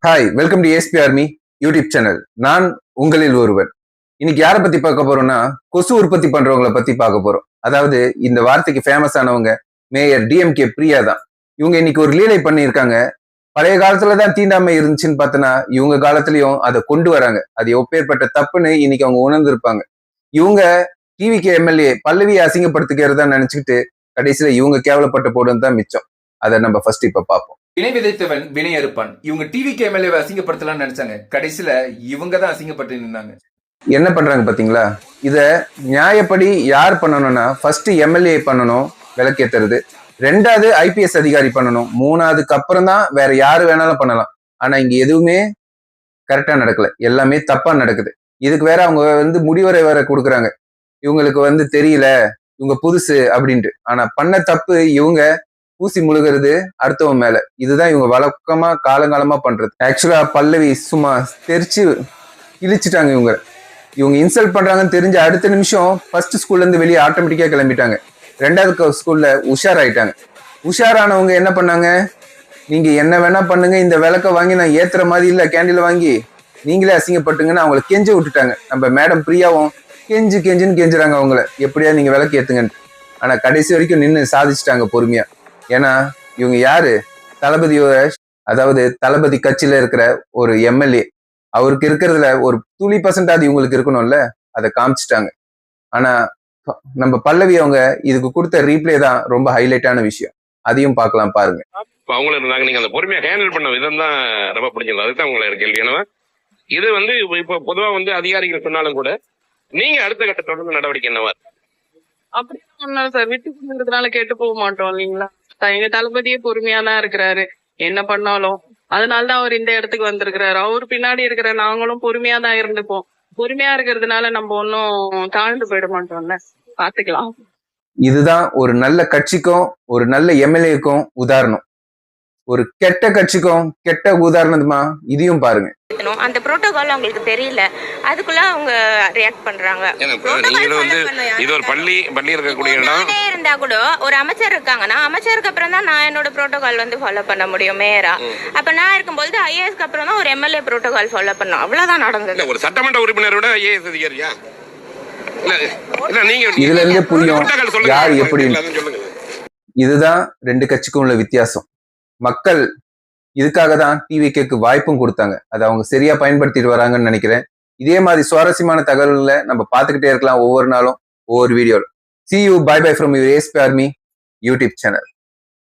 Hi, welcome to ASP army YouTube channel. நான் உங்களில் ஒருவன். இன்னைக்கு யாரை பத்தி பார்க்க போறோம்னா, கொசு உற்பத்தி பண்றவங்களை பத்தி பார்க்க போறோம். அதாவது இந்த வார்த்தைக்கு ஃபேமஸ் ஆனவங்க மேயர் டிஎம்கே பிரியா தான். இவங்க இன்னைக்கு ஒரு லீலை பண்ணியிருக்காங்க. பழைய காலத்துலதான் தீண்டாமை இருந்துச்சுன்னு பார்த்தனா, இவங்க காலத்திலயும் அதை கொண்டு வராங்க. அது எப்பேற்பட்ட தப்புன்னு இன்னைக்கு அவங்க உணர்ந்திருப்பாங்க. இவங்க டிவிகே எம்எல்ஏ பல்லவி அசிங்கப்படுத்திக்கிறதா நினைச்சுக்கிட்டு கடைசியில இவங்க கேவலப்பட்ட போடுன்னு தான் மிச்சம். அதை நம்ம ஃபர்ஸ்ட் இப்ப பார்ப்போம். வினை விதைத்தவன் வினை அறுப்பான். இவங்க டிவிக்கு எம்எல்ஏவை அசிங்கப்படுத்தலாம்னு நினைச்சாங்க. கடைசியில இவங்க தான் அசிங்கப்பட்டு நின்னாங்க. என்ன பண்றாங்க பாத்தீங்களா? இத நியாயப்படி யார் பண்ணணும்னா, ஃபர்ஸ்ட் எம்எல்ஏ பண்ணணும் விளக்கேத்துறது, ரெண்டாவது ஐபிஎஸ் அதிகாரி பண்ணணும், மூணாவதுக்கு அப்புறம் தான் வேற யாரு வேணாலும் பண்ணலாம். ஆனா இங்க எதுவுமே கரெக்டா நடக்கல, எல்லாமே தப்பா நடக்குது. இதுக்கு வேற அவங்க முடிவுரை வேற கொடுக்குறாங்க. இவங்களுக்கு தெரியல, இவங்க புதுசு அப்படின்ட்டு. ஆனா பண்ண தப்பு இவங்க ஊசி முழுகிறது அடுத்தவன் மேல. இதுதான் இவங்க வழக்கமா காலங்காலமா பண்றது. ஆக்சுவலா பல்லவி சும்மா தெரிச்சு இழிச்சிட்டாங்க. இவங்க இன்சல்ட் பண்றாங்கன்னு தெரிஞ்ச அடுத்த நிமிஷம் ஃபர்ஸ்ட் ஸ்கூல்ல இருந்து வெளியே ஆட்டோமேட்டிக்கா கிளம்பிட்டாங்க. ரெண்டாவது ஸ்கூல்ல உஷாராயிட்டாங்க. உஷாரானவங்க என்ன பண்ணாங்க, நீங்க என்ன வேணா பண்ணுங்க, இந்த விளக்க வாங்கி நான் ஏத்துற மாதிரி இல்ல, கேண்டில வாங்கி நீங்களே அசிங்கப்பட்டுங்கன்னு அவங்களை கெஞ்ச விட்டுட்டாங்க. நம்ம மேடம் பிரியாவும் கெஞ்சுன்னு கெஞ்சுறாங்க அவங்கள, எப்படியா நீங்க விளக்கு ஏத்துங்கன்னு. ஆனா கடைசி வரைக்கும் நின்று சாதிச்சுட்டாங்க பொறுமையா. ஏன்னா இவங்க யாரு, தளபதியோட, அதாவது தளபதி கட்சியில இருக்கிற ஒரு எம்எல்ஏ. அவருக்கு இருக்கிறதுல ஒரு துளி பர்சன்டாது இவங்களுக்கு இருக்கணும்ல, அதை காமிச்சிட்டாங்க. ஆனா நம்ம பல்லவி அவங்க இதுக்கு கொடுத்த ரீப்ளே தான் ரொம்ப ஹைலைட்டான விஷயம். அதையும் பார்க்கலாம், பாருங்க. அவங்களும் இருந்தாங்க, நீங்க அந்த பொறுமையா ஹேண்டில் பண்ண விதம் தான் ரொம்ப பிடிச்சிருந்தது. அதுதான் உங்களை கேள்வி. ஏன்னா இது இப்போ பொதுவா அதிகாரிகள் சொன்னாலும் கூட நீங்க அடுத்த கட்ட தொடர்ந்து நடவடிக்கை என்னவா? அப்படி சார், விட்டு கொடுக்கறதுனால கேட்டு போக மாட்டோம் இல்லைங்களா? எங்க தளபதியே பொறுமையா தான் இருக்கிறாரு என்ன பண்ணாலும். அதனாலதான் அவர் இந்த இடத்துக்கு வந்திருக்கிறாரு. அவர் பின்னாடி இருக்கிற நாங்களும் பொறுமையா தான் இருந்துப்போம். பொறுமையா இருக்கிறதுனால நம்ம ஒன்னும் தாழ்ந்து போயிட மாட்டோம்ல, பாத்துக்கலாம். இதுதான் ஒரு நல்ல கட்சிக்கும் ஒரு நல்ல எம்எல்ஏக்கும் உதாரணம். ஒரு கெட்ட கட்சிக்கும் கெட்ட உதாரணமா இதையும் பாருங்க. அந்த புரோட்டோகால் அவங்களுக்கு தெரியல, அதுக்குள்ள அவங்க ரியாக்ட் பண்றாங்க. இது ஒரு பள்ளி இருக்கக்கூடிய இடம் இருந்தா கூட ஒரு அமைச்சர் இருக்காங்கன்னா, அமைச்சருக்கு அப்புறம் தான் நான் என்னோட புரோட்டோகால் ஃபாலோ பண்ண முடியும் மேயரா. அப்ப நான் இருக்கும்போது ஐஏஎஸ்க்கு அப்புறம் தான் ஒரு எம்எல்ஏ புரோட்டோகால் ஃபாலோ பண்ணும். அவ்வளவுதான் நடந்தது. ஒரு சட்டமன்ற உறுப்பினரோட ஐஏஎஸ் அதிகாரியா? இதுல இருந்தே புரியும் யார் எப்படி. இதுதான் ரெண்டு கட்சிக்கும் உள்ள வித்தியாசம். மக்கள் இதுக்காக தான் டிவிகேக்கு வாய்ப்பும் கொடுத்தாங்க. அதை அவங்க சரியா பயன்படுத்திட்டு வராங்கன்னு நினைக்கிறேன். இதே மாதிரி சுவாரஸ்யமான தகவல்களை நம்ம பார்த்துக்கிட்டே இருக்கலாம் ஒவ்வொரு நாளும் ஒவ்வொரு வீடியோல. See you, bye bye from your ASP Army YouTube channel.